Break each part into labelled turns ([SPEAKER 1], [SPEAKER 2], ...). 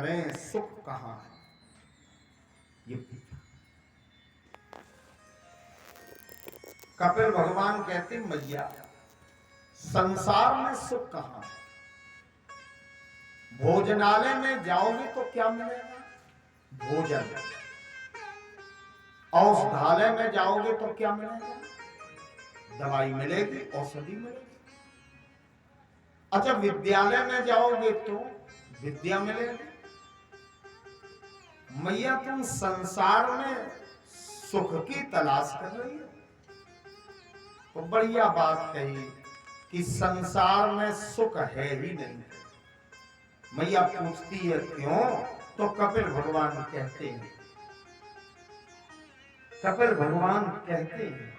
[SPEAKER 1] करें सुख कहां है, ये पूछा। कपिल भगवान कहते मैया संसार में सुख कहां है? भोजनालय में जाओगे तो क्या मिलेगा? भोजन। औषधालय में जाओगे तो क्या मिलेगा? दवाई मिलेगी, औषधि मिलेगी। अच्छा, विद्यालय में जाओगे तो विद्या मिलेगी। मैया तुम संसार में सुख की तलाश कर रही हो, तो बढ़िया बात कही कि संसार में सुख है ही नहीं। मैया पूछती है क्यों? तो कपिल भगवान कहते हैं, कपिल भगवान कहते हैं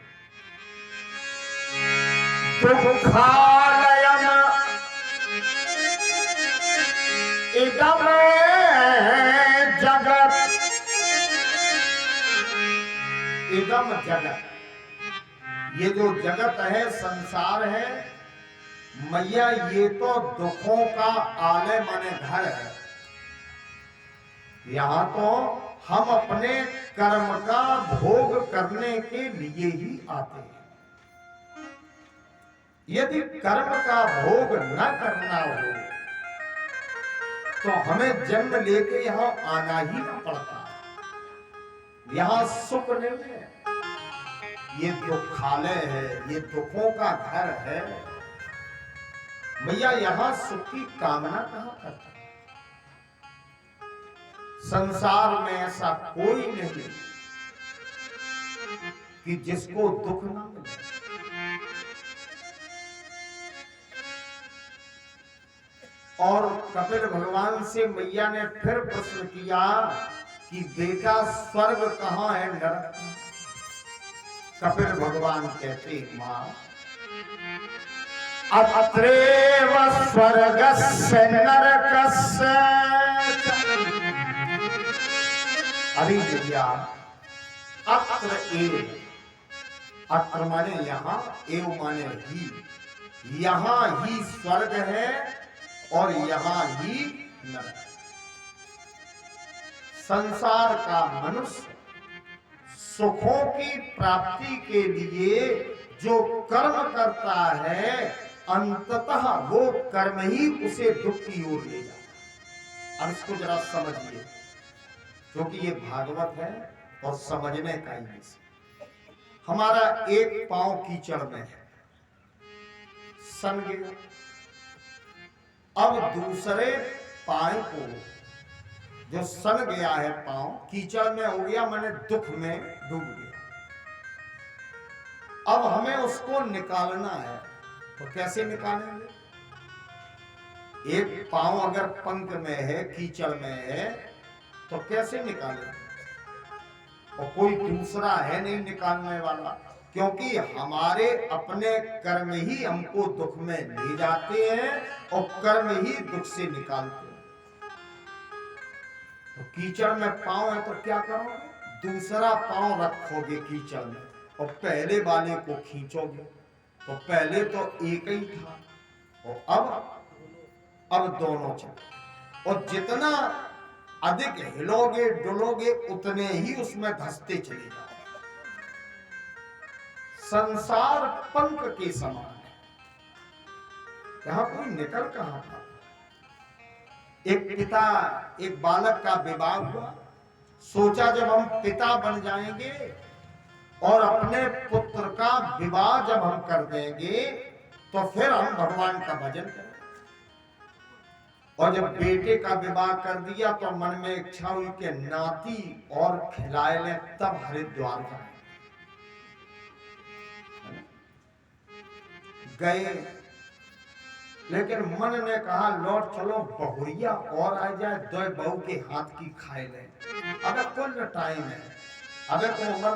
[SPEAKER 1] दुखालयम इदम जगत, इदम जगत, ये जो जगत है, संसार है मैया, ये तो दुखों का आलय माने घर है। यहां तो हम अपने कर्म का भोग करने के लिए ही आते हैं। यदि कर्म का भोग न करना हो तो हमें जन्म लेके यहां आना ही न पड़ता। यहां सुख नहीं है, ये दुखालय है, ये दुखों का घर है। भैया यहां सुख की कामना कहां करता है? संसार में ऐसा कोई नहीं कि जिसको दुख ना मिले। और कपिल भगवान से मैया ने फिर प्रश्न किया कि बेटा स्वर्ग कहां है, नरक? कपिल भगवान कहते मां अत्रेव स्वर्गस्य नरकस्य। अरे भैया अत्र एव, अत्र माने यहां, एव माने ही, यहां ही स्वर्ग है और यहां ही नरक। संसार का मनुष्य सुखों की प्राप्ति के लिए जो कर्म करता है, अंततः वो कर्म ही उसे दुख की ओर ले जाता। अब इसको जरा समझिए, क्योंकि ये भागवत है और समझने का ही विषय। हमारा एक पांव कीचड़ में है, सन गया। अब दूसरे पांव को जो सन गया है, पांव कीचड़ में हो गया, मैंने दुख में डूब गया। अब हमें उसको निकालना है, तो कैसे निकालेंगे? एक पांव अगर पंख में है, कीचड़ में है, तो कैसे निकालेंगे? और कोई दूसरा है नहीं निकालने वाला, क्योंकि हमारे अपने कर्म ही हमको दुख में ले जाते हैं और कर्म ही दुख से निकालते हैं। तो कीचड़ में पांव है तो क्या करोगे? दूसरा पांव रखोगे कीचड़ में और पहले वाले को खींचोगे। तो पहले तो एक ही था और अब दोनों चल। और जितना अधिक हिलोगे डुलोगे उतने ही उसमें धंसते चले जाओ। संसार पंख के समान है, यहां कोई निकल कहां था। एक पिता, एक बालक का विवाह हुआ, सोचा जब हम पिता बन जाएंगे और अपने पुत्र का विवाह जब हम कर देंगे तो फिर हम भगवान का भजन करें। और जब बेटे का विवाह कर दिया तो मन में इच्छा हुई कि नाती और खिलाए लें, तब हरिद्वार जाए। गए, लेकिन मन ने कहा लौट चलो, बहुरिया और आ जाए, दो बहू के हाथ की खाए लें। अबे कुल टाइम है, अबे तो उम्र